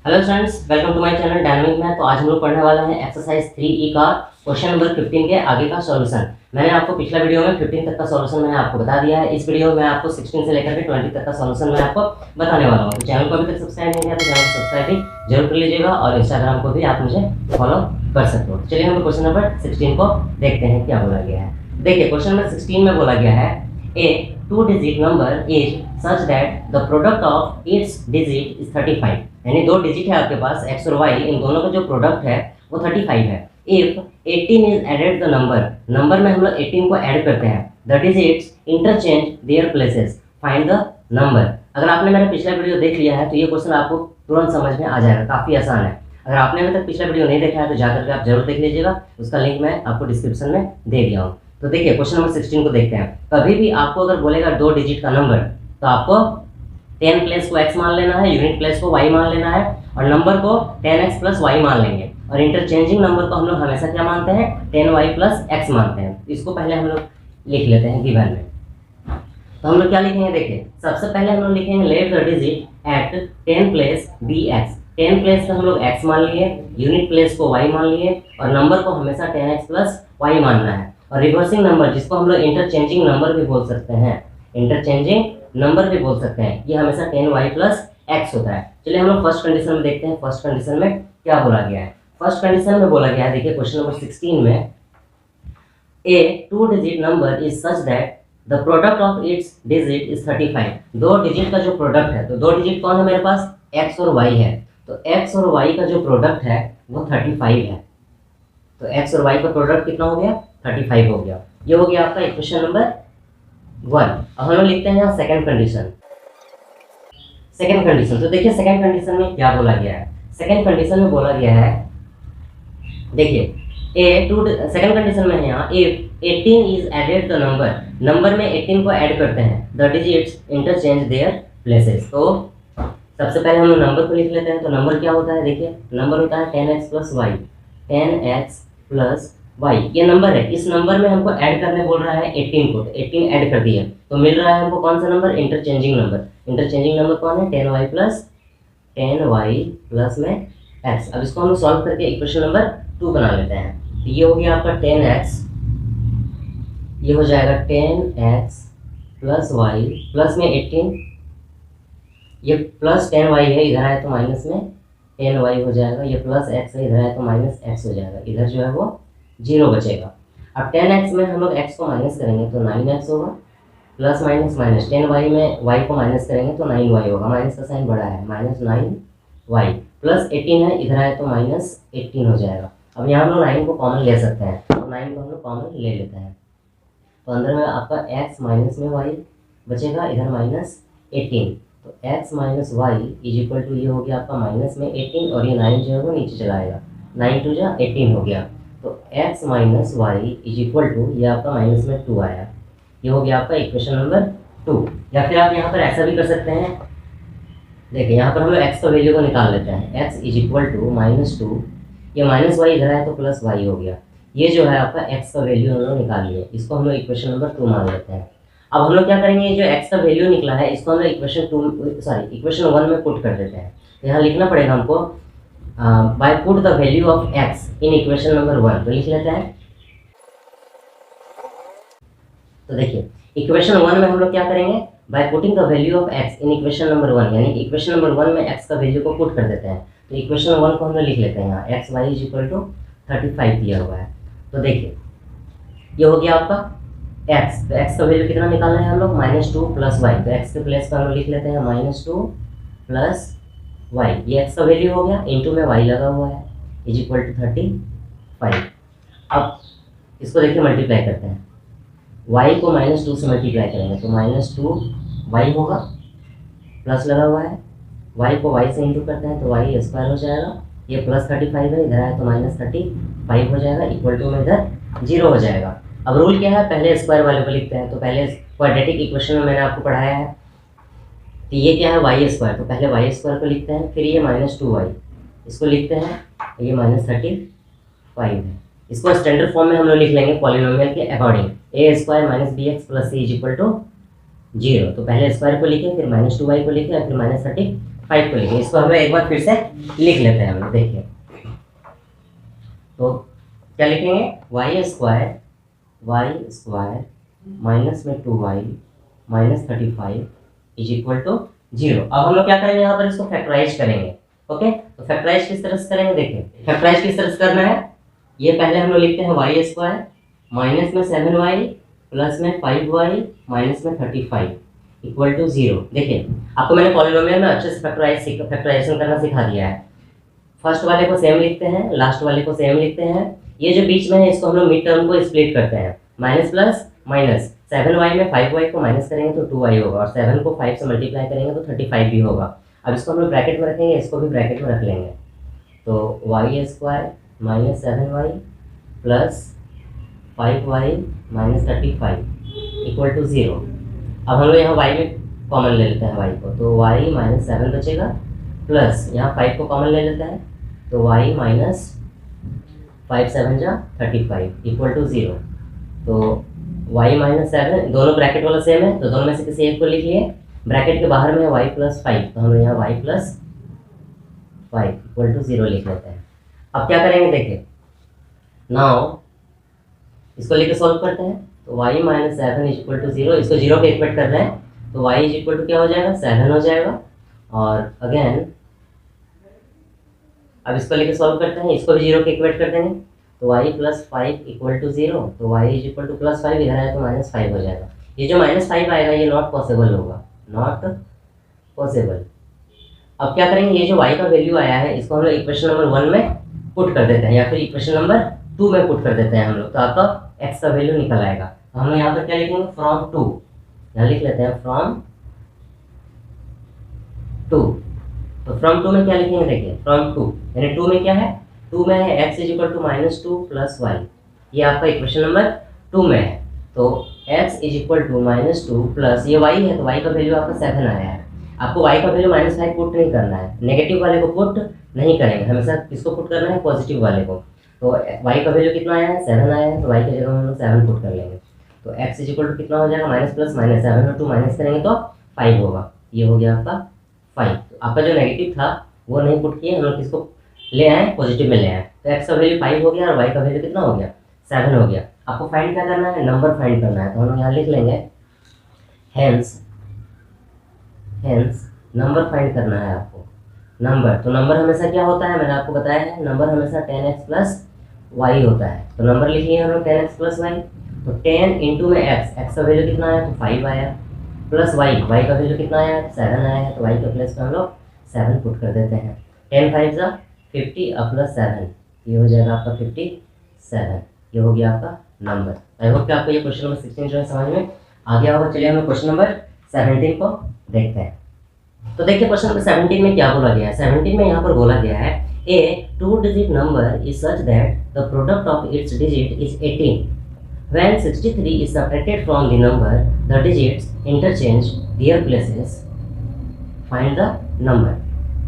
Hello students, welcome to my channel dynamic math. तो आज हम लोग पढ़ने वाला है एक्सरसाइज 3E का क्वेश्चन नंबर 15 के आगे का सॉल्यूशन। मैंने आपको पिछला वीडियो में 15 तक का सॉल्यूशन मैंने आपको बता दिया है। इस वीडियो में आपको 16 से लेकर के 20 तक का सॉल्यूशन मैं आपको बताने वाला हूँ। तो चैनल को अभी तक सब्सक्राइब नहीं किया तो चैनल को सब्सक्राइब भी जरूर कर लीजिएगा और इंस्टाग्राम को भी आप मुझे फॉलो कर सकते हो। चलिए हम क्वेश्चन नंबर 16 को देखते हैं क्या बोला गया है। देखिए क्वेश्चन नंबर 16 में बोला गया है a two-digit number is such that the product of its digit is 35। यानी दो डिजिट है आपके पास x और y, इन दोनों का जो प्रोडक्ट है वो 35 है। If 18 is added the number में हम लोग 18 को ऐड करते हैं, the digits interchange their places, find the number. अगर आपने मेरा पिछला वीडियो देख लिया है तो ये क्वेश्चन आपको तुरंत समझ में आ जाएगा, काफ़ी आसान है। अगर आपने अभी तक पिछला वीडियो नहीं देखा है तो जाकर के आप जरूर देख लीजिएगा, उसका लिंक मैं आपको डिस्क्रिप्शन में दे दिया हूँ। तो देखिए क्वेश्चन नंबर 16 को देखते हैं। कभी भी आपको अगर बोलेगा दो डिजिट का नंबर तो आपको 10 प्लेस को x मान लेना है, यूनिट प्लेस को y मान लेना है और नंबर को 10x प्लस y मान लेंगे। और इंटरचेंजिंग नंबर को हम लोग हमेशा क्या मानते हैं, 10y प्लस x मानते हैं। इसको पहले हम लोग लिख लेते हैं गिवन में। तो हम लोग क्या लिखेंगे, देखिए सबसे पहले हम लोग लिखेंगे let the digit at 10 place be x. 10 place को हम लोग x मान लिए, यूनिट प्लेस को y मान लिए और नंबर को हमेशा 10x प्लस y मानना है। और रिवर्सिंग नंबर जिसको हम लोग इंटरचेंजिंग नंबर भी बोल सकते हैं, इंटरचेंजिंग नंबर भी बोल सकते हैं, ये हमेशा 10y प्लस x होता है। चलिए हम लोग फर्स्ट कंडीशन में देखते हैं, फर्स्ट कंडीशन में क्या बोला गया है। फर्स्ट कंडीशन में बोला गया है, देखिए क्वेश्चन नंबर 16 में a to digit number is such that the product of its digit is 35। दो डिजिट का जो प्रोडक्ट है, तो दो डिजिट कौन है मेरे पास, x और y है। तो x और y का जो प्रोडक्ट है वो 35 है। तो x और y का प्रोडक्ट कितना हो गया, 35 हो गया। ये हो गया आपका इक्वेशन नंबर 1। अब हम लोग लिखते हैं यहाँ सेकंड कंडीशन। सेकंड कंडीशन, तो देखिए सेकंड कंडीशन में क्या बोला गया है। सेकंड कंडीशन में बोला गया है, देखिए सेकंड कंडीशन में है यहाँ if 18 is added the number में 18 को ऐड करते हैं, the digits interchange their places. तो सबसे पहले हम लोग नंबर को लिख लेते हैं। तो नंबर क्या होता है, देखिए नंबर होता है 10x plus y, 10x plus y ये नंबर है। इस नंबर में हमको ऐड करने बोल रहा है 18 को, तो 18 ऐड कर दिया तो मिल रहा है हमको कौन सा number, interchanging number. Interchanging number कौन है, 10y प्लस में x। अब इसको हम लोग सॉल्व करके इक्वेशन नंबर 2 बना लेते हैं। तो ये हो गया आपका 10x, ये हो जाएगा 10x प्लस वाई प्लस में 18, ये प्लस 10y है, इधर आए तो माइनस में 10y हो जाएगा। ये प्लस x है, इधर आए तो माइनस x हो जाएगा, इधर जो है वो 0 बचेगा। अब 10x में हम लोग x को माइनस करेंगे तो 9x होगा, प्लस माइनस माइनस 10y में y को माइनस करेंगे तो 9y होगा, माइनस का साइन बड़ा है, माइनस 9y प्लस 18 है, इधर आए तो माइनस 18 हो जाएगा। अब यहाँ हम लोग 9 को कॉमन ले सकते हैं, तो 9 को हम लोग कॉमन ले लेते हैं। तो अंदर में आपका x माइनस में y बचेगा, इधर माइनस 18। तो x minus y is equal to ये हो गया आपका माइनस में 18 और ये 9 जो है वो नीचे चला आएगा, 9 टू जा 18 हो गया। तो x minus y is equal to ये आपका माइनस में 2 आया, ये हो गया आपका इक्वेशन नंबर 2। या फिर आप यहाँ पर ऐसा भी कर सकते हैं, देखिए यहाँ पर हम लोग x का वैल्यू को निकाल लेते हैं। x इज इक्वल टू -2, ये माइनस वाई इधर है तो प्लस वाई हो गया। ये जो है आपका x का वैल्यू हम लोग निकाल लिए, इसको हम लोग इक्वेशन नंबर 2 मान लेते हैं। अब हम लोग क्या करेंगे, ये जो x का वैल्यू निकला है इसको हम लोग इक्वेशन 1 में पुट कर देते हैं। तो यहाँ लिखना पड़ेगा हमको buy put the value of x in equation number 1। तो लिख लेते हैं। तो देखिए इक्वेशन 1 में हम लोग क्या करेंगे, by putting the value of x in equation number 1, यानी इक्वेशन नंबर 1 में x का वैल्यू को पुट कर देते हैं। तो इक्वेशन 1 को हम लोग लिख लेते हैं यहाँ, x y is equal to 35 दिया हुआ है। तो देखिए ये हो गया आपका x, तो x का वैल्यू कितना निकालना है हम लोग, -2 प्लस वाई। तो x के प्लेस पर हम लोग लिख लेते हैं -2 प्लस वाई, ये x का वैल्यू हो गया, इंटू में y लगा हुआ है, इज इक्वल टू 35। अब इसको देखिए मल्टीप्लाई करते हैं, y को -2 से मल्टीप्लाई करेंगे तो -2y होगा, प्लस लगा हुआ है, y को y से इंटू करते हैं तो y स्क्वायर हो जाएगा, ये प्लस 35 है, इधर आए तो -35 हो जाएगा, इक्वल टू में इधर 0 हो जाएगा। अब रूल क्या है, पहले स्क्वायर वाले को लिखते हैं। तो पहले क्वाड्रेटिक इक्वेशन में मैंने आपको पढ़ाया है, तो ये क्या है वाई स्क्वायर, तो पहले वाई स्क्वायर को लिखते हैं, फिर ये -2y इसको लिखते हैं, ये -35 है। इसको स्टैंडर्ड फॉर्म में हम लोग लिख लेंगे पॉलिनोमियल के according, a square minus b x plus c is equal to 0। तो पहले स्क्वायर को लिखे, फिर -2y को लिखे और फिर 5 को लेंगे। इसको हमें एक बार फिर से लिख लेते हैं हम लोग। देखिए तो क्या लिखेंगे, वाई स्क्वायर माइनस में 2y minus 35 is equal to 0। अब हम लोग क्या करेंगे, यहाँ पर इसको फैक्टराइज करेंगे। ओके, तो फैक्टराइज किस तरह से करेंगे, देखिए फैक्टराइज किस तरह से करना है। ये पहले हम लोग लिखते हैं वाई स्क्वायर माइनस में 7y प्लस में 5y माइनस में 35 इक्वल टू 0। देखिए आपको मैंने पॉलिनोमियल में अच्छे से फैक्टराइजेशन करना सिखा दिया है। फर्स्ट वाले को सेम लिखते हैं, लास्ट वाले को सेम लिखते हैं। ये जो बीच में है इसको हम लोग मिड टर्म को स्प्लिट करते हैं, माइनस प्लस माइनस। 7y में 5y को माइनस करेंगे तो 2y होगा, और 7 को 5 से मल्टीप्लाई करेंगे तो 35 भी होगा। अब इसको हम लोग ब्रैकेट में रखेंगे, इसको भी ब्रैकेट में रख लेंगे। तो y square minus 7y plus 5y minus 35 equal to 0। अब हम लोग यहाँ y में कॉमन ले लेते हैं y को, तो y माइनस 7 बचेगा प्लस यहाँ 5 को कॉमन ले लेते हैं तो y माइनस 5 7 जा 35 इक्वल टू 0। तो y माइनस 7, दोनों ब्रैकेट वाला सेम है तो दोनों में से किसी एक को लिख लिए। ब्रैकेट के बाहर में है y प्लस 5, तो हम लोग यहाँ y प्लस 5 इक्वल टू 0 लिख लेते हैं। अब क्या करेंगे, देखिए नाउ इसको लेके सॉल्व करते हैं। तो y minus 7 is equal to 0, इसको 0 पे इक्वेट कर रहे हैं तो y इज इक्वल टू क्या हो जाएगा, 7 हो जाएगा। और अगेन अब इसको लेके सॉल्व करते हैं, इसको भी 0 पे इक्वेट कर देंगे तो y प्लस 5 इक्वल टू 0। तो y is equal to plus 5, इधर आया तो माइनस 5 हो जाएगा। ये जो माइनस 5 आएगा ये नॉट पॉसिबल होगा, नॉट पॉसिबल। अब क्या करेंगे, ये जो y का वैल्यू आया है इसको हम लोग इक्वेशन नंबर 1 में पुट कर देते हैं, या फिर इक्वेशन नंबर 2 में पुट कर देते हैं हम लोग, तो आपका x का वैल्यू निकल आएगा। तो हम लोग यहाँ पर क्या लिखेंगे, फ्रॉम 2, यहाँ लिख लेते हैं फ्रॉम 2। तो फ्रॉम 2 में क्या लिखेंगे, देखिए फ्रॉम 2 यानी 2 में क्या है, 2 में है x is equal to minus 2 plus y, ये आपका इक्वेशन नंबर 2 में है। तो x is equal to minus 2 plus ये y है तो y का वैल्यू आपका 7 आया है। आपको y का वैल्यू माइनस 5 पुट नहीं करना है, नेगेटिव वाले को पुट नहीं करेंगे, हमेशा किसको पुट करना है, पॉजिटिव वाले को। तो y का वैल्यू कितना आया है, 7 आया है, तो y की जगह हम लोग 7 पुट कर लेंगे। तो x इज इक्वल टू कितना हो जाएगा, माइनस प्लस माइनस 7 और 2 माइनस करेंगे तो 5 होगा, ये हो गया आपका 5। तो आपका जो नेगेटिव था वो नहीं पुट किए, हम लोग किसको ले आए, पॉजिटिव में ले आए। तो x का वैल्यू 5 हो गया और y का वैल्यू कितना हो गया, 7 हो गया। आपको फाइंड क्या करना है, नंबर फाइंड करना है। तो हम लोग यहाँ लिख लेंगे हेंस नंबर फाइंड करना है आपको, नंबर। तो नंबर हमेशा क्या होता है, मैंने आपको बताया है, नंबर हमेशा 10x प्लस y होता है। तो नंबर लिखिए हम लोग 10x प्लस y, तो 10 इंटू में x का वैल्यू कितना आया, तो 5 आया, प्लस y का वैल्यू कितना आया, 7 आया है, तो y के प्लेस पे हम लोग 7 पुट कर देते हैं। 10 5 जा 50 और प्लस 7, ये हो जाएगा आपका 57, ये हो गया आपका नंबर। आई होप कि आपको ये क्वेश्चन नंबर 16 जो है समझ में आ गया होगा। चलिए हम क्वेश्चन नंबर 17 को देखते हैं। तो देखिए क्वेश्चन नंबर 17 में क्या बोला गया है। 17 में यहाँ पर बोला गया है ए 2-digit number is such that the product of its digit is 18। When 63 is subtracted from the number, the digits interchange their places. Find the number.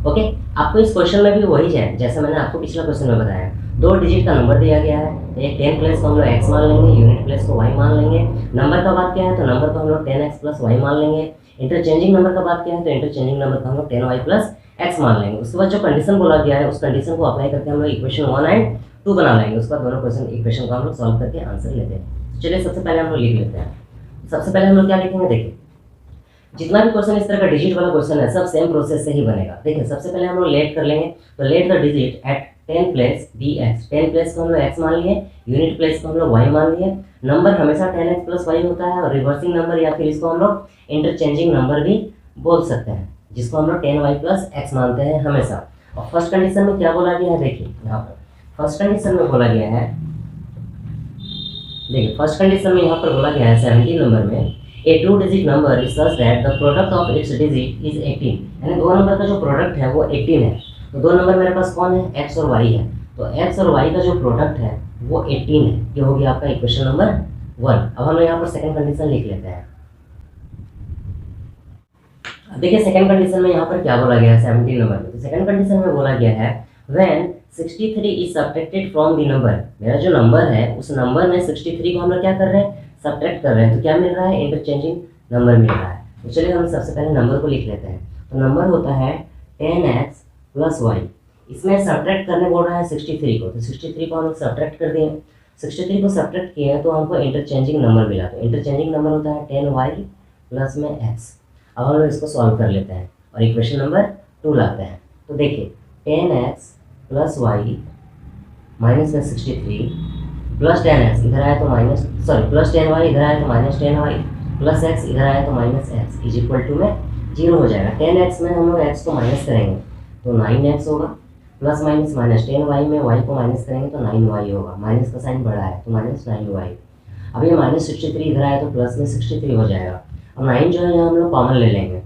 Okay, आपको इस क्वेश्चन में भी वही है जैसे मैंने आपको पिछला क्वेश्चन में बताया। 2 डिजिट का नंबर दिया गया है, एक 10 प्लेस को हम लोग x मान लेंगे, यूनिट प्लेस को y मान लेंगे। नंबर का बात क्या है, तो नंबर को हम लोग 10x प्लस y मान लेंगे। इंटरचेंजिंग नंबर का बात क्या है, तो इंटरचेंजिंग नंबर को हम लोग 10y प्लस x मान लेंगे। उसके बाद जो कंडीशन बोला गया है उस कंडीशन को अप्लाई करके हम लोग इक्वेशन 1 एंड 2 बना लेंगे। उसके बाद दोनों क्वेश्चन इक्वेशन को हम लोग सॉल्व करके आंसर लेते हैं। चलिए सबसे पहले हम लोग लिख लेते हैं। सबसे पहले हम लोग क्या लिखेंगे, देखिए जितना भी क्वेश्चन इस तरह का डिजिट वाला क्वेश्चन है सब सेम प्रोसेस से ही बनेगा। देखिए सबसे पहले हम लोग लेट कर लेंगे, तो let the digit at 10 place be x. 10 place को हम लोग x मान लिए, यूनिट प्लेस को हम लोग y मान लिए। नंबर हमेशा 10x प्लस y होता है, और रिवर्सिंग नंबर या फिर इसको हम लोग इंटरचेंजिंग नंबर भी बोल सकते हैं, जिसको हम लोग 10y प्लस x मानते हैं हमेशा। और फर्स्ट कंडीशन में क्या बोला गया है, देखिए यहाँ पर फर्स्ट कंडीशन में बोला गया है, देखिए फर्स्ट कंडीशन में यहाँ पर बोला गया है 17 नंबर में ए 2-digit number is such that the product of its digit is 18। यानी 2 नंबर का जो प्रोडक्ट है वो 18 है। तो 2 नंबर मेरे पास कौन है, x और y है, तो x और y का जो प्रोडक्ट है वो 18 है। ये हो गया आपका इक्वेशन नंबर 1। अब हम लोग यहाँ पर सेकंड कंडीशन लिख लेते हैं। देखिए सेकंड कंडीशन में यहाँ पर क्या बोला गया है 17 नंबर में, तो सेकंड कंडीशन में बोला गया है when 63 is subtracted from the number. मेरा जो नंबर है उस नंबर में 63 को हम लोग क्या कर रहे हैं, सब्ट्रैक्ट कर रहे हैं, तो क्या मिल रहा है, इंटरचेंजिंग नंबर मिल रहा है। तो चलिए हम सबसे पहले नंबर को लिख लेते हैं। तो नंबर होता है 10x प्लस वाई, इसमें सब्ट्रैक्ट करने बोल रहा है 63 को, तो 63 को हम लोग सब्ट्रैक्ट कर दिए। 63 को सब्ट्रैक्ट किया है तो हमको इंटरचेंजिंग नंबर मिला, तो इंटरचेंजिंग नंबर होता है 10y प्लस में x। अब हम लोग इसको सॉल्व कर लेते हैं और इक्वेशन नंबर 2 लाते हैं। तो देखिए 10x प्लस वाई माइनस में 63 प्लस 10x इधर आया तो माइनस, सॉरी प्लस 10y इधर आया तो माइनस 10y प्लस x इधर आया तो minus x is equal to में 0 हो जाएगा। 10x में हम लोग x को माइनस करेंगे तो 9x होगा, प्लस माइनस माइनस 10y में y को माइनस करेंगे तो 9y होगा, माइनस का साइन बड़ा है तो माइनस 9y। अब ये माइनस 63 इधर आया तो प्लस में 63 हो जाएगा। अब 9 जो है यहाँ हम लोग कॉमन ले लेंगे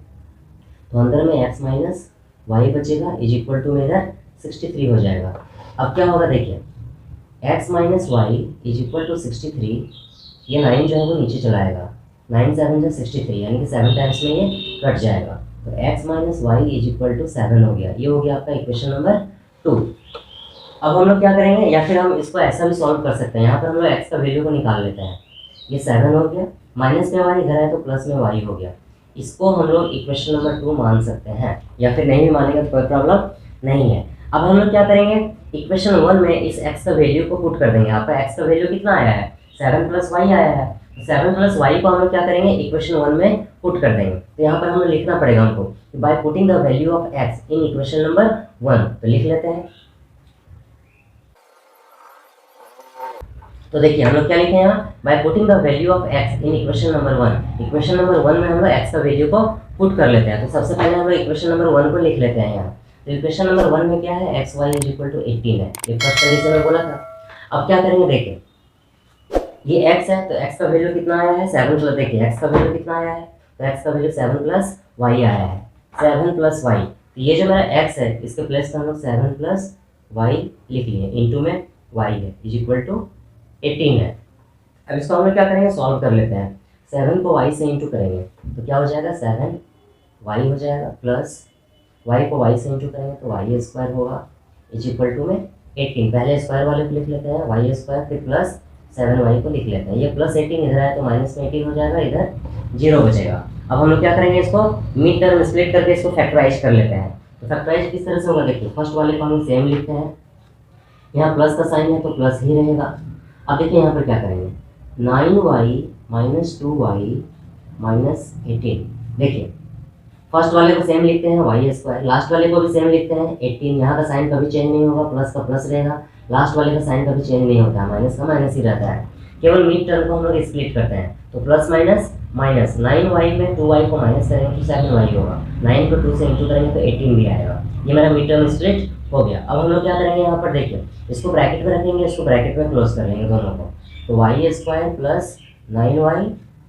तो अंदर में x माइनस वाई बचेगा इज इक्वल टू में इधर 63 हो जाएगा। अब क्या होगा देखिए x minus y is equal to 63, ये 9 जो है वो नीचे चलाएगा, 9 7 जो 63 यानी कि 7 टाइम्स में ये कट जाएगा, तो x minus y is equal to 7 हो गया। ये हो गया आपका इक्वेशन नंबर 2। अब हम लोग क्या करेंगे, या फिर हम इसको ऐसा भी सॉल्व कर सकते हैं, यहाँ पर हम लोग x का वैल्यू को निकाल लेते हैं। ये 7 हो गया, माइनस में y इधर है तो प्लस में y हो गया। इसको हम लोग इक्वेशन नंबर 2 मान सकते हैं, या फिर नहीं भी मानेंगे तो कोई प्रॉब्लम नहीं है। अब हम लोग क्या करेंगे, इक्वेशन 1 में इस x का वैल्यू को पुट कर देंगे। आपका x का वैल्यू कितना आया है, 7 प्लस वाई आया है, 7 प्लस वाई को हम लोग क्या करेंगे इक्वेशन 1 में पुट कर देंगे। तो यहाँ पर हमें लिखना पड़ेगा हमको by putting the value of x in equation number 1, तो लिख लेते हैं। तो देखिए हम लोग क्या लिखे यहाँ, by putting the value of x in equation number 1। Equation number 1 में हम लोग x का वैल्यू को पुट कर लेते हैं। तो सबसे पहले हम लोग इक्वेशन नंबर 1 को लिख लेते हैं यहाँ। तो इक्वेशन नंबर 1 में क्या है, x y is equal to 18 है, ये फर्स्ट तरीके में बोला था। अब क्या करेंगे देखिए, ये x है तो x का वैल्यू कितना आया है 7 प्लस, देखिए x का वैल्यू कितना आया है, तो x का वैल्यू 7 प्लस वाई आया है, 7 प्लस वाई। तो ये जो मेरा x है इसके प्लेस पर हम लोग 7 प्लस वाई लिख लिए, इंटू में y है इज इक्वल टू 18 है। अब इसको हम लोग क्या करेंगे, सॉल्व कर लेते हैं। 7 को y से इंटू करेंगे तो क्या हो जाएगा, 7y हो जाएगा, प्लस y को y से इंटू करेंगे तो y स्क्वायर होगा इज इक्वल टू में 18। पहले स्क्वायर वाले को लिख लेते हैं, y स्क्वायर फिर प्लस 7y को लिख लेते हैं। ये प्लस 18 इधर आया तो माइनस में 18 हो जाएगा, इधर 0 बचेगा। अब हम लोग क्या करेंगे, इसको मिड टर्म स्प्लिट करके इसको फैक्टराइज कर लेते हैं। तो फैक्टराइज किस तरह से होगा देखिए, फर्स्ट वाले को हम लोग सेम लिखते हैं, यहाँ प्लस का साइन है तो प्लस ही रहेगा। अब देखिए यहाँ पर क्या करेंगे, 9y माइनस 2y माइनस 18। देखिए फर्स्ट वाले को सेम लिखते हैं वाई स्क्वायर, लास्ट वाले को भी सेम लिखते हैं 18। यहाँ का साइन कभी चेंज नहीं होगा, प्लस का प्लस रहेगा, लास्ट वाले का साइन कभी चेंज नहीं होता है, माइनस का माइनस ही रहता है। केवल मिड टर्म को हम लोग स्प्लिट करते हैं, तो प्लस माइनस माइनस, 9y में 2y को माइनस करेंगे तो 7y होगा, 9 को 2 से इंटू करेंगे तो 18 भी आएगा। ये मेरा मिड टर्म स्प्लिट हो गया। अब हम लोग क्या करेंगे, यहाँ पर देखिए इसको ब्रैकेट में रखेंगे, इसको ब्रैकेट में क्लोज कर लेंगे दोनों को, तो y square plus 9y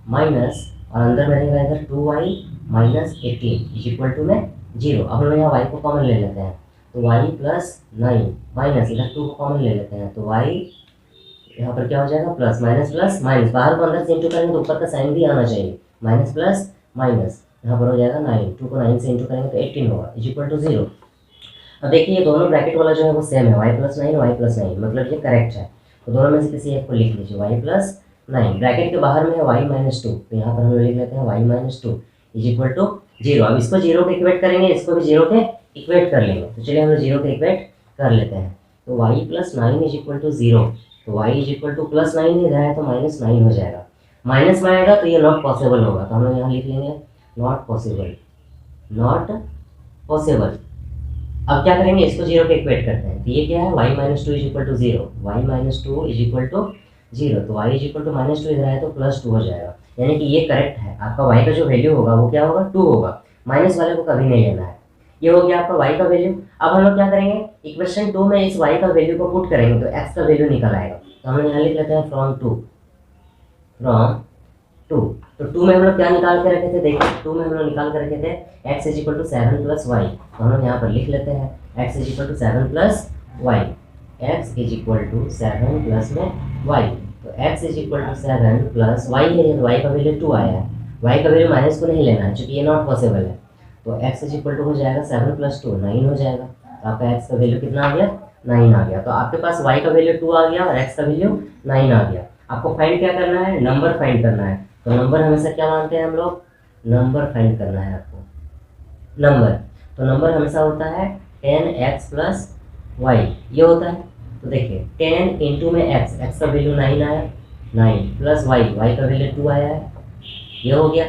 minus और अंदर में रहेगा इधर 2y minus 18 is equal to में 0। अब हम लोग यहाँ y को कॉमन ले लेते हैं, तो y प्लस 9 माइनस इधर 2 को कॉमन ले लेते हैं, तो y यहाँ पर क्या हो जाएगा, प्लस माइनस प्लस माइनस, बाहर को अंदर से इंटू करेंगे तो ऊपर का साइन भी आना चाहिए, माइनस प्लस माइनस, यहाँ पर हो जाएगा 9, 2 को 9 से इंटू करेंगे तो 18 होगा इज इक्वल टू 0। अब देखिए ये दोनों ब्रैकेट वाला जो है वो सेम है, y प्लस 9 y प्लस 9, मतलब ये करेक्ट है। तो दोनों में से किसी एक को लिख लीजिए, y प्लस 9, ब्रैकेट के बाहर में है y माइनस 2, तो यहाँ पर हम लोग लिख लेते हैं y minus 2 is equal to 0। अब इसको 0 के इक्वेट करेंगे, इसको भी 0 के इक्वेट कर लेंगे, तो चलिए हम लोग 0 के इक्वेट कर लेते हैं। तो y plus 9 is equal to 0, तो y is equal to plus 9 इधर है तो माइनस 9 हो जाएगा, माइनस में आएगा तो ये नॉट पॉसिबल होगा, तो हम लोग यहाँ लिख लेंगे नॉट पॉसिबल, नॉट पॉसिबल। अब क्या करेंगे, इसको 0 के इक्वेट करते हैं, तो ये क्या है y minus 2 is equal to 0, y minus 2 is equal to 0, तो y is equal to minus 2 इधर है तो प्लस 2 हो जाएगा, यानी कि ये करेक्ट है। आपका y का जो वैल्यू होगा वो क्या होगा, 2 होगा, माइनस वाले को कभी नहीं लेना है। ये हो गया आपका y का वैल्यू। अब हम लोग क्या करेंगे, इक्वेशन 2 में इस y का वैल्यू को पुट करेंगे तो x का वैल्यू निकल आएगा, तो हम लोग यहाँ लिख लेते हैं फ्रॉम 2, तो 2 में हम लोग क्या निकाल के रखे थे, देखिए 2 में हम लोग निकाल के रखे थे x is equal to 7 plus y, तो हम लोग यहाँ पर लिख लेते हैं x is equal to 7 plus y, x is equal to 7 plus में y, तो x is equal to 7 plus y है, y का वैल्यू 2 आया है, y का वैल्यू माइनस को नहीं लेना है क्योंकि ये नॉट पॉसिबल है, तो x इज इक्वल टू हो जाएगा 7 प्लस 2 9 हो जाएगा, तो आपका x का वैल्यू कितना आ गया, 9 आ गया। तो आपके पास y का वैल्यू 2 आ गया और x का वैल्यू 9 आ गया। आपको फाइंड क्या करना है, नंबर फाइंड करना है। तो नंबर हमेशा क्या मानते हैं हम लोग, नंबर फाइंड करना है आपको, नंबर। तो नंबर हमेशा होता है 10x प्लस वाई, ये होता है। तो देखिए 10 इंटू में x का वैल्यू 9 आया, 9 प्लस वाई का वैल्यू 2 आया है, ये हो गया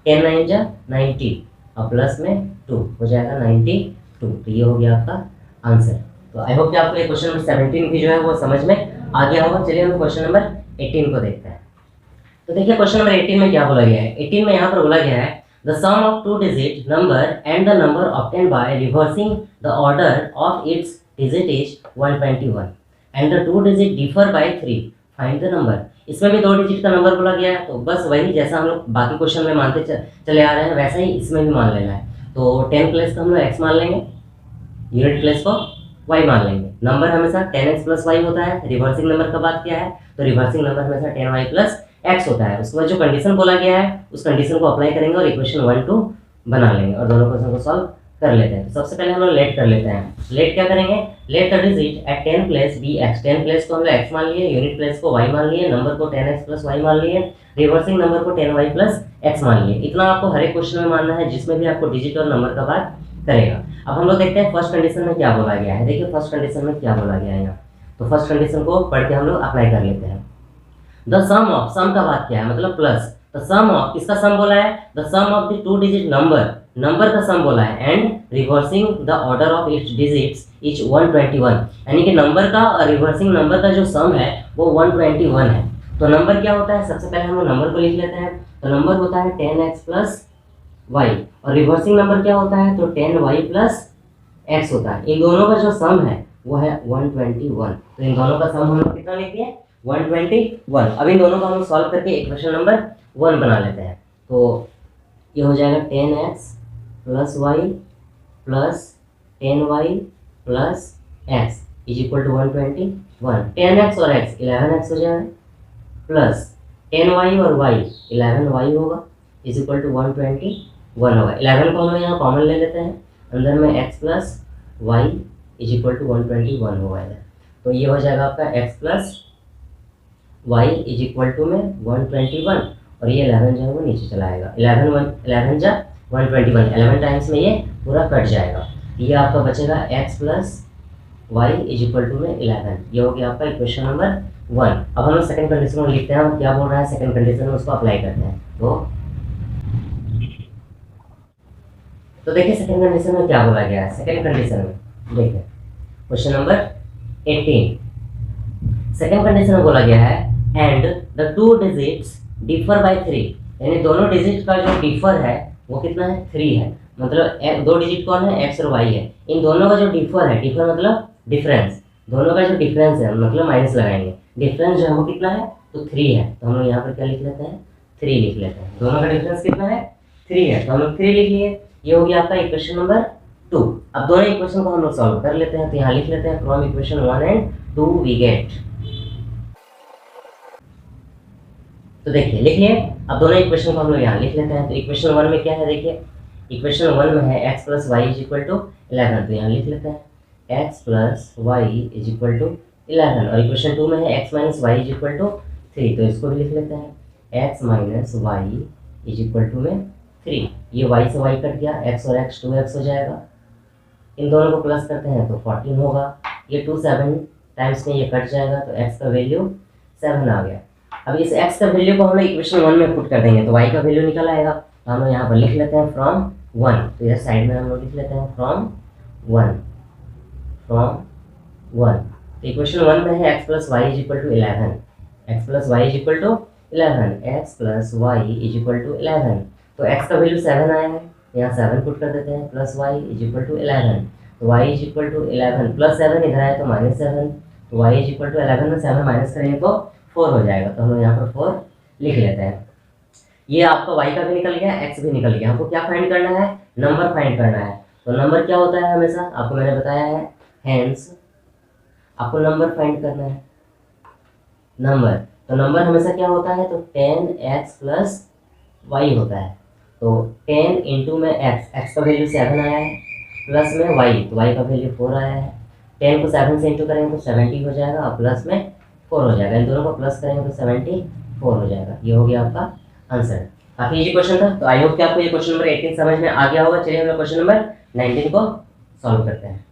10 9 जा 90 और प्लस में 2 हो जाएगा 92। तो ये हो गया आपका आंसर। तो आई होप कि आपको ये क्वेश्चन नंबर 17 भी जो है वो समझ में आ गया होगा। चलिए हम क्वेश्चन नंबर 18 को देखते हैं। तो देखिए क्वेश्चन नंबर 18 में क्या बोला गया है। 18 में यहाँ पर बोला गया है the sum of two digit number and the number obtained by reversing the order of its digit is 121 and the two digit differ by 3, find the number. इसमें भी 2 डिजिट का नंबर बोला गया है, तो बस वही जैसा हम लोग बाकी क्वेश्चन में मानते चले आ रहे हैं वैसा ही इसमें भी मान लेना है। तो 10 प्लेस को हम लोग x मान लेंगे, यूनिट प्लेस को y मान लेंगे। नंबर हमेशा 10x प्लस y होता है, रिवर्सिंग नंबर का बात किया है तो रिवर्सिंग नंबर हमेशा 10y प्लस x होता है। उसके बाद जो कंडीशन बोला गया है उस कंडीशन को अप्लाई करेंगे और इक्वेशन 1 2 बना लेंगे और दोनों क्वेश्चन को सॉल्व कर लेते हैं। तो सबसे पहले हम लोग लेट कर लेते हैं। लेट क्या करेंगे, let the digit at 10 place be x. 10 place को हम लोग x मान लिए, यूनिट प्लेस को y मान लिए, नंबर को 10x प्लस y मान लिए, रिवर्सिंग नंबर को 10y प्लस x मान लिए। इतना आपको हर एक क्वेश्चन में मानना है जिसमें भी आपको डिजिट और नंबर का बात करेगा। अब हम लोग देखते हैं फर्स्ट कंडीशन में क्या बोला गया है। देखिए फर्स्ट कंडीशन में क्या बोला गया है यहाँ, तो फर्स्ट कंडीशन को पढ़ के हम लोग अप्लाई कर लेते हैं। द सम ऑफ, सम का बात क्या है मतलब प्लस, द सम ऑफ, किसका सम बोला है, the sum of the two digit number, number का सम बोला है, and reversing the order of its digits is 121, यानी कि नंबर का और रिवर्सिंग नंबर का जो सम है वो 121 है। तो नंबर क्या होता है, सबसे पहले हम लोग नंबर को लिख लेते हैं। तो नंबर होता है 10x प्लस y और रिवर्सिंग नंबर क्या होता है, तो 10y प्लस x होता है। इन दोनों का जो सम है वो है 121। तो इन दोनों का सम हम लोग कितना लिख दिए, 121। अब इन दोनों को हम सॉल्व करके इक्वेशन नंबर 1 बना लेते हैं। तो ये हो जाएगा 10x plus y plus 10y plus x is equal to 121। 10x और x 11x हो जाएगा प्लस 10y और y 11y होगा इज इक्वल टू 121 होगा। 11 को हम लोग यहाँ कॉमन ले लेते हैं, अंदर में x plus y is equal to 121 होगा। तो ये हो जाएगा आपका x plus y is equal to में 121 और ये 11 जो है वो नीचे चला आएगा। 11 जा 121, 11 टाइम्स में ये पूरा कट जाएगा। ये आपका बचेगा x plus y is equal to में 11। ये हो गया आपका इक्वेशन नंबर 1। अब हम लोग सेकंड कंडीशन में लिखते हैं, क्या बोल रहा है सेकंड कंडीशन में, उसको अप्लाई करते हैं। तो देखिए सेकंड कंडीशन में क्या बोला गया है। सेकंड कंडीशन में देखिए क्वेश्चन नंबर 18, सेकंड कंडीशन में बोला गया है and the two digits differ by 3, यानी दोनों डिजिट का जो डिफर है वो कितना है, 3 है। मतलब 2 डिजिट कौन है, x और y है। इन दोनों का जो डिफर है, डिफर मतलब डिफरेंस, दोनों का जो डिफरेंस है मतलब माइनस लगाएंगे, डिफरेंस जो है वो कितना है, तो 3 है। तो हम लोग यहाँ पर क्या लिख लेते हैं, 3 लिख लेते हैं। दोनों का डिफरेंस कितना है, 3 है, तो हम लोग 3 लिख लिए। ये हो गया आपका इक्वेशन नंबर 2। अब दोनों इक्वेशन को हम लोग सॉल्व कर लेते हैं। तो यहाँ लिख लेते हैं from equation 1 and 2 we get. तो देखिए लिख लिए। अब दोनों इक्वेशन को हम लोग यहाँ लिख लेते हैं। तो इक्वेशन 1 में क्या है, देखिए इक्वेशन 1 में है x plus y is equal to 11। तो यहाँ लिख लेते हैं x plus y is equal to 11 और इक्वेशन 2 में है x minus y is equal to 3। तो इसको भी लिख लेते हैं x minus y is equal to में 3। ये y से y कट गया, x और x 2x हो जाएगा। इन दोनों को प्लस करते हैं तो 14 होगा। ये 2 7 टाइम्स में ये कट जाएगा तो x का वैल्यू 7 आ गया। अब इस x का वैल्यू को हम लोग इक्वेशन 1 में पुट कर देंगे तो y का वैल्यू निकल आएगा। तो हम लोग यहाँ पर लिख लेते हैं फ्रॉम 1। तो इधर साइड में हम लोग लिख लेते हैं फ्रॉम 1। तो इक्वेशन 1 में है x plus y is equal to 11, x plus y is equal to 11, x plus y is equal to 11। तो x का वैल्यू 7 आया है, यहाँ 7 पुट कर देते हैं, plus y is equal to 11। तो y is equal to 11 plus 7 इधर आया तो माइनस 7। तो y इज इक्वल टू 11 में 7 माइनस करेंगे तो 4 हो जाएगा। तो हम लोग यहाँ पर 4 लिख लेते हैं। ये आपका y का भी निकल गया, x भी निकल गया। हमको क्या फाइंड करना है, नंबर फाइंड करना है। तो नंबर क्या होता है हमेशा, आपको मैंने बताया है, हेंस आपको नंबर फाइंड करना है। नंबर, तो नंबर हमेशा क्या होता है, तो 10x प्लस y होता है। तो 10 इंटू में x का वैल्यू 7 आया है, प्लस में y, तो y का वैल्यू 4 आया है। 10 को 7 से इंटू करेंगे तो 70 हो जाएगा और प्लस में 4 हो जाएगा। इन दोनों को प्लस करेंगे तो 74 हो जाएगा। ये हो गया आपका आंसर। काफी इजी क्वेश्चन था। तो आई होप कि आपको ये क्वेश्चन नंबर 18 समझ में आ गया होगा। चलिए हम लोग क्वेश्चन नंबर 19 को सॉल्व करते हैं।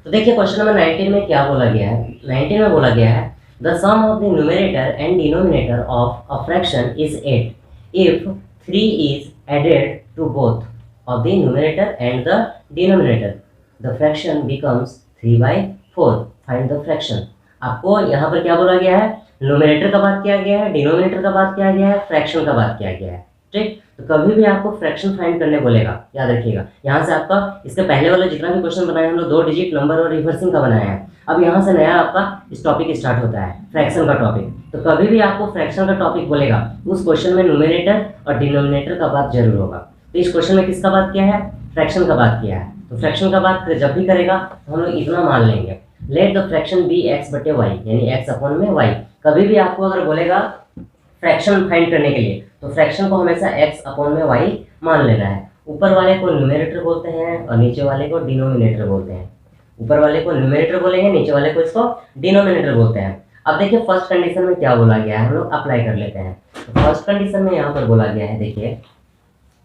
तो देखिए क्वेश्चन नंबर 19 में क्या बोला गया है। 19 में बोला गया है the sum of the numerator and denominator of a fraction is 8 if 3 is added to both of the numerator and the denominator the fraction becomes 3/4 find the fraction. आपको यहाँ पर क्या बोला गया है, न्यूमरेटर का बात किया गया है, डिनोमिनेटर का बात किया गया है, फ्रैक्शन का बात किया गया है। ठीक, तो कभी भी आपको फ्रैक्शन फाइंड करने बोलेगा, याद रखिएगा। यहाँ से आपका इसके पहले वाला जितना भी क्वेश्चन बनाया हम लोग 2 डिजिट नंबर और रिवर्सिंग का बनाया है। अब यहाँ से नया आपका इस टॉपिक स्टार्ट होता है, फ्रैक्शन का टॉपिक। तो कभी भी आपको फ्रैक्शन का टॉपिक बोलेगा उस क्वेश्चन में न्यूमरेटर और डिनोमिनेटर का बात जरूर होगा। तो इस क्वेश्चन में किसका बात किया है, फ्रैक्शन का बात किया है। तो फ्रैक्शन का बात जब भी करेगा तो हम लोग इतना मान लेंगे, let the fraction be x बटे वाई, यानी एक्स अपॉन में वाई। कभी भी आपको अगर बोलेगा फ्रैक्शन फाइंड करने के लिए तो फ्रैक्शन को हमेशा x अपॉन में y मान लेना है। ऊपर वाले को न्यूमरेटर बोलते हैं और नीचे वाले को डिनोमिनेटर बोलते हैं। ऊपर वाले को न्यूमरेटर बोलेंगे, नीचे वाले को इसको डिनोमिनेटर बोलते हैं। अब देखिए फर्स्ट कंडीशन में क्या बोला गया है, हम लोग अप्लाई कर लेते हैं। तो फर्स्ट कंडीशन में यहाँ पर बोला गया है, देखिए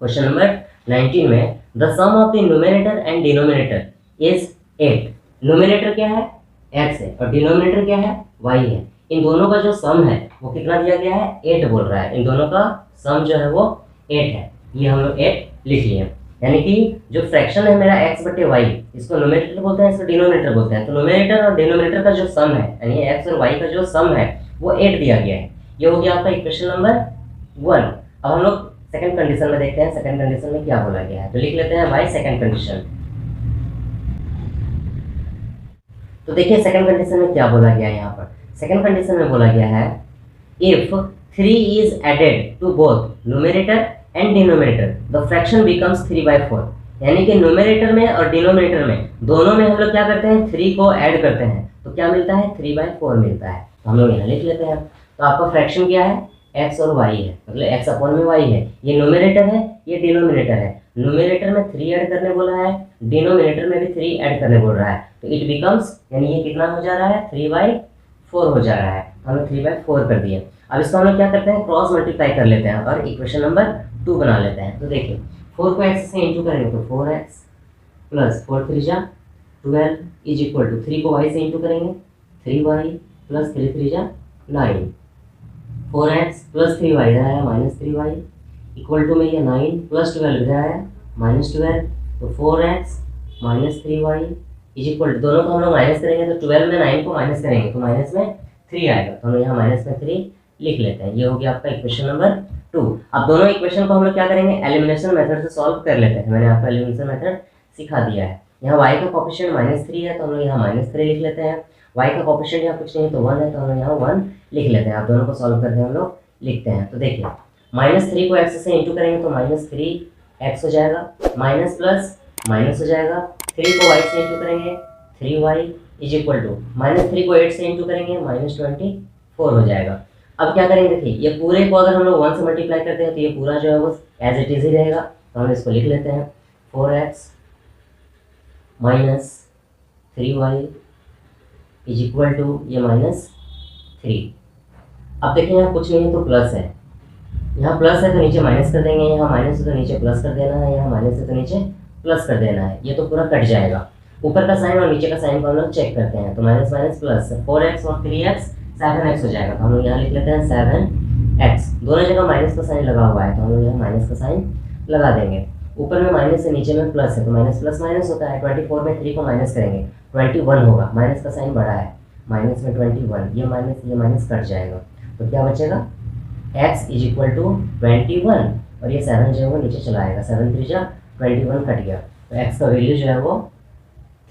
क्वेश्चन नंबर 19 में the sum of the numerator and denominator is 8। Numerator क्या है, x है, और डिनोमिनेटर क्या है, y है। इन दोनों का जो सम है वो कितना दिया गया है, 8 बोल रहा है। इन दोनों का सम जो है वो 8 है। ये हम लोग 8 लिख लिए। यानी कि जो फ्रैक्शन है मेरा x बटे वाई, इसको न्यूमरेटर बोलते हैं, इसको डिनोमिनेटर बोलते हैं। तो न्यूमरेटर और डिनोमिनेटर का जो सम है, यानी x और y का जो सम है वो 8 दिया गया है। ये हो गया आपका इक्वेशन नंबर 1। अब हम लोग सेकंड कंडीशन में देखते हैं, सेकंड कंडीशन में क्या बोला गया है। तो लिख लेते हैं बाय सेकंड कंडीशन। तो देखिए सेकंड कंडीशन में क्या बोला गया है। यहाँ पर सेकंड कंडीशन में बोला गया है if 3 is added to both numerator and denominator the fraction becomes 3/4। यानी कि न्यूमरेटर में और डिनोमिनेटर में दोनों में हम लोग क्या करते हैं, 3 को ऐड करते हैं तो क्या मिलता है, 3/4 मिलता है। तो हम लोग यहाँ लिख लेते हैं। तो आपका फ्रैक्शन क्या है, x और y है, मतलब x अपॉन में y है। ये न्यूमरेटर है, ये डिनोमिनेटर है। न्यूमरेटर में 3 ऐड करने बोला है, डिनोमिनेटर में भी 3 ऐड करने बोल रहा है। तो इट बिकम्स, यानी ये कितना हो जा रहा है, 3/4 हो जा रहा है। हमने 3/4 कर दिया। अब इसको हम लोग क्या करते हैं, क्रॉस मल्टीप्लाई कर लेते हैं और इक्वेशन नंबर 2 बना लेते हैं। तो देखिए 4 को x से इंटू करेंगे तो 4x प्लस 4 3 जा 12 इज इक्वल टू 3 को y से इंटू करेंगे 3y प्लस 3 3 जा 9। 4x प्लस 3y इधर आया माइनस 3y इक्वल टू में ये 9 प्लस 12 इधर आया माइनस 12। तो 4x minus 3y is equal to, दोनों को हम लोग माइनस करेंगे तो 12 में 9 को माइनस करेंगे तो माइनस में 3 आएगा। तो हम लोग यहाँ माइनस में 3 लिख लेते हैं। ये हो गया आपका इक्वेशन नंबर 2। अब दोनों इक्वेशन को हम लोग क्या करेंगे, एलिमिनेशन मेथड से सॉल्व कर लेते हैं। मैंने आपको एलिमिनेशन मेथड सिखा दिया है। यहाँ y का कोएफिशिएंट -3 है तो हम लोग यहाँ -3 लिख लेते हैं। y का कोएफिशिएंट यहाँ कुछ नहीं है तो 1 है तो हम लोग यहाँ 1 लिख लेते हैं। आप दोनों को सॉल्व करके हम लोग लिखते हैं। तो देखिए -3 को x से इंटू करेंगे तो -3x हो जाएगा, माइनस प्लस माइनस हो जाएगा। 3 को y से इंटू करेंगे 3y इज इक्वल टू -3 को 8 से इंटू करेंगे -24 हो जाएगा। अब क्या करेंगे, देखिए ये पूरे को अगर हम लोग 1 से मल्टीप्लाई करते हैं तो ये पूरा जो है वो एज इट इज ही रहेगा। तो हम इसको लिख लेते हैं 4x minus 3y is equal to ये -3। अब देखिए यहाँ कुछ नहीं है तो प्लस है, यहाँ प्लस है तो नीचे माइनस कर देंगे, यहाँ माइनस है तो नीचे प्लस कर देना है, यहाँ माइनस है तो नीचे प्लस कर देना है। ये तो पूरा कट जाएगा। ऊपर का साइन और नीचे का साइन को हम लोग चेक करते हैं। तो माइनस माइनस प्लस 4x और 3x 7x हो जाएगा। तो हम लोग यहाँ लिख लेते हैं 7x। दोनों जगह माइनस का साइन लगा हुआ है तो हम लोग यहाँ माइनस का साइन लगा देंगे। ऊपर में माइनस है, नीचे में प्लस है तो माइनस प्लस माइनस होता है। 24 में 3 को माइनस करेंगे 21 होगा, माइनस का साइन बड़ा है, माइनस में 21, ये माइनस कट जाएगा। तो क्या बचेगा, x इज इक्वल टू 21 और ये 7 जो है वो नीचे चला आएगा। 7 3 जा 21 कट गया तो x का वैल्यू जो है वो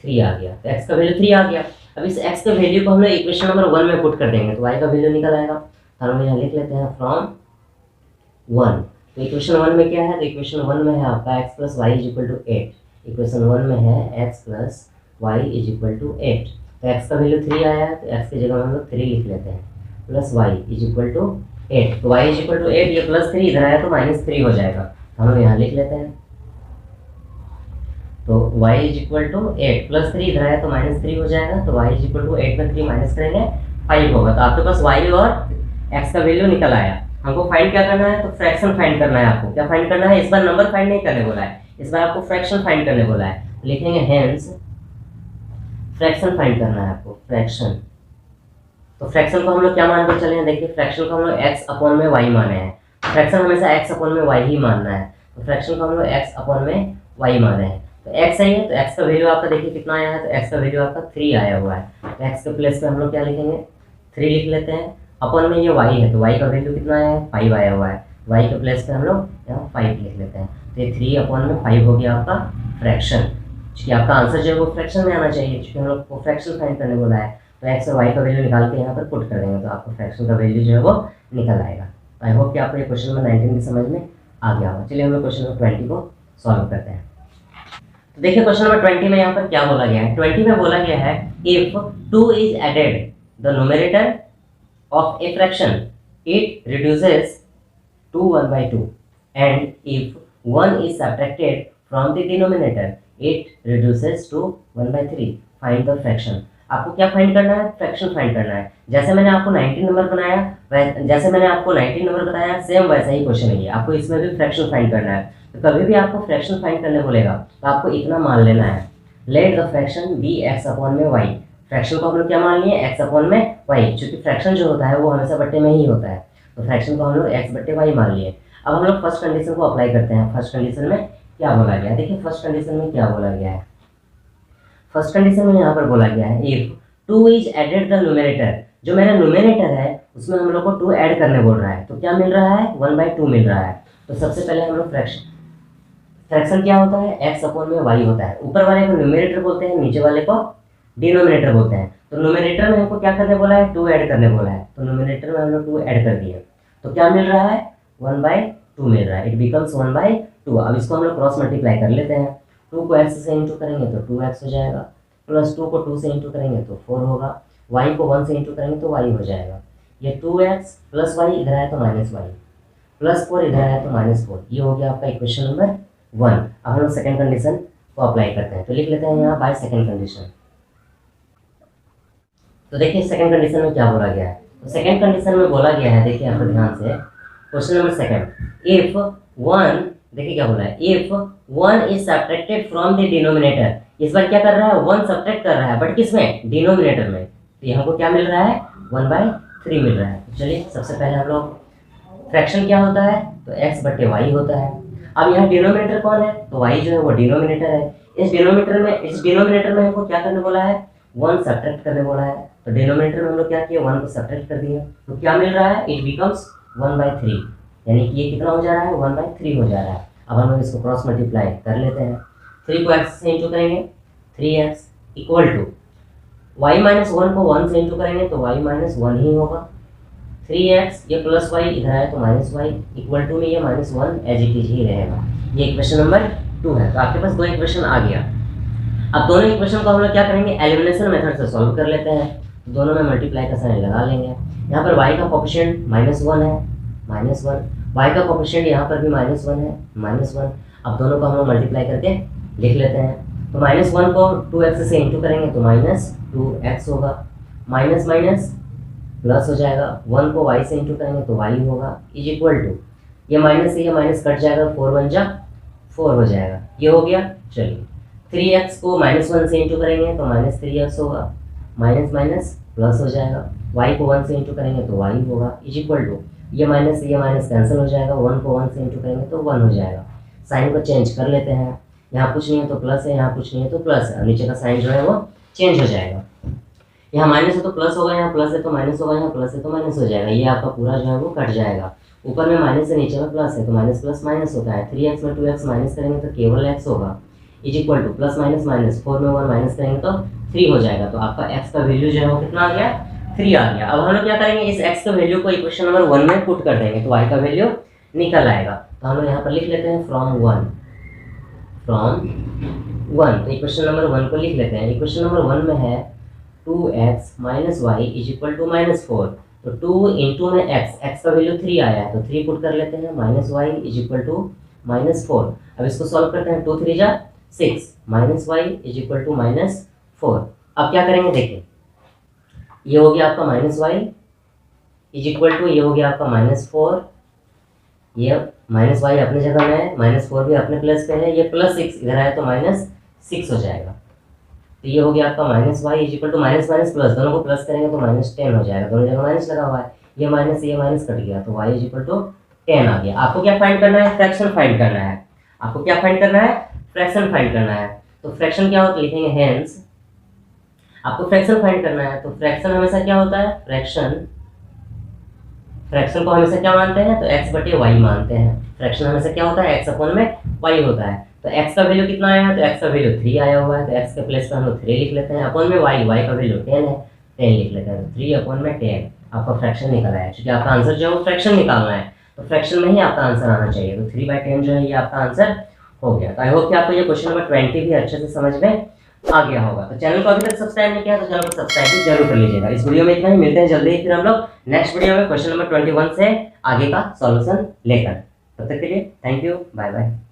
3 आ गया। तो x का वैल्यू 3 आ गया। अब इस x का वैल्यू को हम लोग इक्वेशन नंबर 1 में पुट कर देंगे तो y का वैल्यू निकल आएगा। तो हम यहाँ लिख लेते हैं फ्रॉम 1। तो इक्वेशन 1 में क्या है, तो इक्वेशन 1 में है आपका x plus y is equal to 8। Equation 1 में है x plus y is equal to 8। तो x का वैल्यू 3 आया है तो x की जगह हम लोग 3 लिख लेते हैं plus y is equal to 8। तो y इज इक्वल टू 8, ये प्लस 3 इधर आया तो -3 हो जाएगा। तो हम लोग यहाँ लिख लेते हैं। तो y is equal to 8 plus 3 इधर आया तो -3 हो जाएगा। तो y इज इक्वल टू 8 में 3 माइनस करेंगे 5 होगा। तो आपके पास y और x का वैल्यू निकल आया। हमको फाइंड क्या करना है, तो फ्रैक्शन फाइंड करना है आपको। क्या फाइंड करना है, इस बार नंबर फाइंड नहीं करने बोला है, इस बार आपको फ्रैक्शन फाइंड करने बोला है। लिखेंगे हेंस फ्रैक्शन फाइंड करना है आपको, फ्रैक्शन। तो फ्रैक्शन को हम लोग क्या मान के चले हैं, देखिए फ्रैक्शन को हम लोग x अपॉन में y माने हैं। फ्रैक्शन हमेशा x अपॉन में y ही मानना है, तो फ्रैक्शन को हम लोग x अपॉन में y माने हैं। तो x है ये, तो x का वैल्यू आपका देखिए कितना आया है, तो x का वैल्यू आपका 3 आया हुआ है। तो x के प्लेस पे हम लोग क्या लिखेंगे, 3 लिख लेते हैं। अपॉन में ये y है, तो y का वैल्यू कितना आया है, 5 आया हुआ है। y के प्लेस पे हम लोग यहाँ 5 लिख लेते हैं। तो ये 3 अपॉन में 5 हो गया आपका फ्रैक्शन। क्योंकि आपका आंसर जो है वो फ्रैक्शन में आना चाहिए, क्योंकि हम लोग को फ्रैक्शन फाइंड करने बोला है। तो x और y का वैल्यू निकाल के यहाँ पर पुट कर देंगे, तो आपको फ्रैक्शन का वैल्यू जो है वो निकल आएगा। आई होप कि आपको ये क्वेश्चन नंबर 19 की समझ में आ गया होगा। चलिए हम लोग क्वेश्चन नंबर 20 को सॉल्व करते हैं। तो देखिए क्वेश्चन नंबर 20 में यहाँ पर क्या बोला गया है, 20 में बोला गया है if 2 is added the numerator of a fraction it reduces to 1/2 and if 1 is subtracted from the denominator it reduces to 1/3 find the fraction। आपको क्या फाइंड करना है, फ्रैक्शन फाइंड करना है। जैसे मैंने आपको 19 नंबर बनाया, जैसे मैंने आपको 19 नंबर बताया, सेम वैसा ही क्वेश्चन है ये। आपको इसमें भी फ्रैक्शन फाइंड करना है। तो कभी भी आपको फ्रैक्शन फाइंड करने बोलेगा तो आपको इतना मान लेना है, let the fraction be x upon में y। फ्रैक्शन को हम लोग क्या मान लिए, x अपॉन में y, क्योंकि फ्रैक्शन जो होता है वो हमेशा बट्टे में ही होता है। तो फ्रैक्शन को हम लोग x बट्टे y मान लिए। अब हम लोग फर्स्ट कंडीशन को अप्लाई करते हैं। फर्स्ट कंडीशन में क्या बोला गया है, देखिए फर्स्ट कंडीशन में क्या बोला गया है। फर्स्ट कंडीशन में यहाँ पर बोला गया है if 2 is added the numerator, जो मेरा न्यूमरेटर है उसमें हम लोग को 2 ऐड करने बोल रहा है, तो क्या मिल रहा है, 1/2 मिल रहा है। तो सबसे पहले हम लोग फ्रैक्शन क्या होता है, x अपॉन में y होता है। ऊपर वाले को न्यूमरेटर बोलते हैं, नीचे वाले को डिनोमिनेटर बोलते हैं। तो न्यूमरेटर में हमको क्या करने बोला है, 2 ऐड करने बोला है। तो न्यूमरेटर में हम लोग 2 ऐड कर दिए, तो क्या मिल रहा है, 1/2 मिल रहा है। It becomes 1/2। अब इसको हम लोग क्रॉस मल्टीप्लाई कर लेते हैं। 2 को x से इंटू करेंगे तो 2x हो जाएगा, प्लस 2 को 2 से इंटू करेंगे तो 4 होगा, y को 1 से इंटू करेंगे तो y हो जाएगा। ये 2x प्लस y इधर आया तो माइनस y, प्लस 4 इधर आया तो -4। ये हो गया आपका इक्वेशन नंबर 1। अब हम लोग सेकेंड कंडीशन को अप्लाई करते हैं, तो लिख लेते हैं यहाँ बाय सेकेंड कंडीशन। तो देखिए सेकेंड कंडीशन में क्या बोला गया है, तो सेकेंड कंडीशन में बोला गया है, देखिए यहाँ पर ध्यान से, क्वेश्चन नंबर सेकेंड, इफ 1, देखिए क्या बोला है, if 1 is subtracted from the denominator. इस बार क्या कर रहा है, 1 सब्ट्रैक्ट कर रहा है, बट किसमें, डिनोमिनेटर में। तो यहाँ को क्या मिल रहा है, 1/3 मिल रहा है। तो चलिए सबसे पहले हम लोग, फ्रैक्शन क्या होता है, तो x बटे y होता है। अब यहाँ डिनोमिनेटर कौन है, तो y जो है वो डिनोमिनेटर है। इस डिनोमिनेटर में हमको क्या करने बोला है, 1 सब्ट्रैक्ट करने बोला है। तो डिनोमिनेटर में हम लोग क्या किया, 1 को सब्ट्रैक्ट कर दिया, तो क्या मिल रहा है, इट बिकम्स 1/3, यानी कि ये कितना हो जा रहा है, 1/3 हो जा रहा है। अब हम लोग इसको क्रॉस मल्टीप्लाई कर लेते हैं। 3 को x से इंटू करेंगे, 3x equal to y minus 1 को 1 से इंटू करेंगे तो y माइनस 1 ही होगा। 3x ये प्लस y इधर आए तो माइनस y, इक्वल टू में ये -1 एज इट इज ही रहेगा। ये इक्वेशन नंबर 2 है। तो आपके पास 2 इक्वेशन आ गया। अब दोनों इक्वेशन को हम लोग क्या करेंगे, एलिमिनेशन मेथड से सॉल्व कर लेते हैं। दोनों में मल्टीप्लाई का साइन लगा लेंगे। यहाँ पर y का कोफिशिएंट -1 है, -1, y का कोफिशिएंट यहाँ पर भी -1 है, -1। अब दोनों को हम लोग मल्टीप्लाई करके लिख लेते हैं। तो -1 को 2x से इंटू करेंगे तो -2x होगा, माइनस माइनस प्लस हो जाएगा, 1 को y से इंटू करेंगे तो y होगा, इज इक्वल टू, ये माइनस से ये माइनस कट जाएगा, 4 1 जा 4 हो जाएगा, ये हो गया। चलिए 3x को -1 से इंटू करेंगे तो -3x होगा, माइनस माइनस प्लस हो जाएगा, y को 1 से इंटू करेंगे तो y होगा, इज इक्वल टू, ये माइनस से ये माइनस कैंसिल हो जाएगा, 1 को 1 से इंटू करेंगे तो 1 हो जाएगा। साइन को चेंज कर लेते हैं, यहाँ कुछ नहीं है तो प्लस है, यहाँ कुछ नहीं है तो प्लस है, नीचे का साइन जो है वो चेंज हो जाएगा। यहाँ माइनस है तो प्लस होगा, यहाँ प्लस है तो माइनस होगा, यहाँ प्लस है तो माइनस हो जाएगा, ये आपका पूरा जो है वो कट जाएगा। ऊपर में माइनस है, नीचे में प्लस है, तो माइनस प्लस माइनस होता है। 3x में 2x माइनस करेंगे तो केवल x होगा, is equal to plus minus minus, 4 में 1 माइनस करेंगे तो 3 हो जाएगा। तो आपका x का वैल्यू जो है वो कितना आ गया, 3 आ गया। अब हम लोग क्या करेंगे, इस x का वैल्यू को इक्वेशन नंबर 1 में पुट कर देंगे तो y का वैल्यू निकल आएगा। तो हम लोग यहाँ पर लिख लेते हैं फ्रॉम 1, तो इक्वेशन नंबर 1 को लिख लेते हैं। इक्वेशन नंबर 1 में है 2x minus y is equal to -4, तो 2 इंटू में x का वैल्यू 3 आया है तो 3 पुट कर लेते हैं, minus y is equal to -4। अब इसको सॉल्व करते हैं, 2 3 जा 6, minus y is equal to -4। अब क्या करेंगे, देखिए ये हो गया आपका -y इज इक्वल टू, ये हो गया आपका -4 ये माइनस वाई अपनी जगह में है, -4 भी अपने प्लस पे है, ये +6 इधर आया तो -6 हो जाएगा। तो ये हो गया आपका -y equal to minus minus plus, दोनों को प्लस करेंगे तो -10 हो जाएगा, दोनों जगह माइनस लगा हुआ है, ये माइनस कट गया तो y इक्वल टू 10 आ गया। आपको क्या फाइंड करना है? फ्रैक्शन फाइंड करना है। आपको क्या फाइंड करना है? फ्रैक्शन फाइंड करना है। तो फ्रैक्शन क्या होता है लिखेंगे हेंस, आपको फ्रैक्शन फाइंड करना है। तो फ्रैक्शन हमेशा क्या होता है? फ्रैक्शन को हमेशा क्या मानते हैं? तो x बटे y मानते हैं। फ्रैक्शन हमेशा क्या होता है? x अपॉन में y होता है। तो x का वैल्यू कितना आया है? तो x का वैल्यू 3 आया हुआ है, तो x के प्लेस पर हम लोग 3 लिख लेते हैं, अपॉन में y का वैल्यू 10 है, 10 लिख लेते हैं, तो 3 अपॉन में 10 आपका फ्रैक्शन निकल आया। क्योंकि आपका आंसर जो है वो फ्रैक्शन निकालना है, तो फ्रैक्शन में ही आपका आंसर आना चाहिए। तो 3/10 जो है ये आपका आंसर हो गया। तो आई होप कि आपको ये क्वेश्चन नंबर 20 भी अच्छे से समझ में आ गया होगा। तो चैनल को अभी तक सब्सक्राइब नहीं किया तो चैनल को सब्सक्राइब भी जरूर कर लीजिएगा। इस वीडियो में इतना ही, मिलते हैं जल्दी ही फिर हम लोग नेक्स्ट वीडियो में क्वेश्चन नंबर 21 से आगे का सॉल्यूशन लेकर। तब तक के लिए थैंक यू, बाय बाय।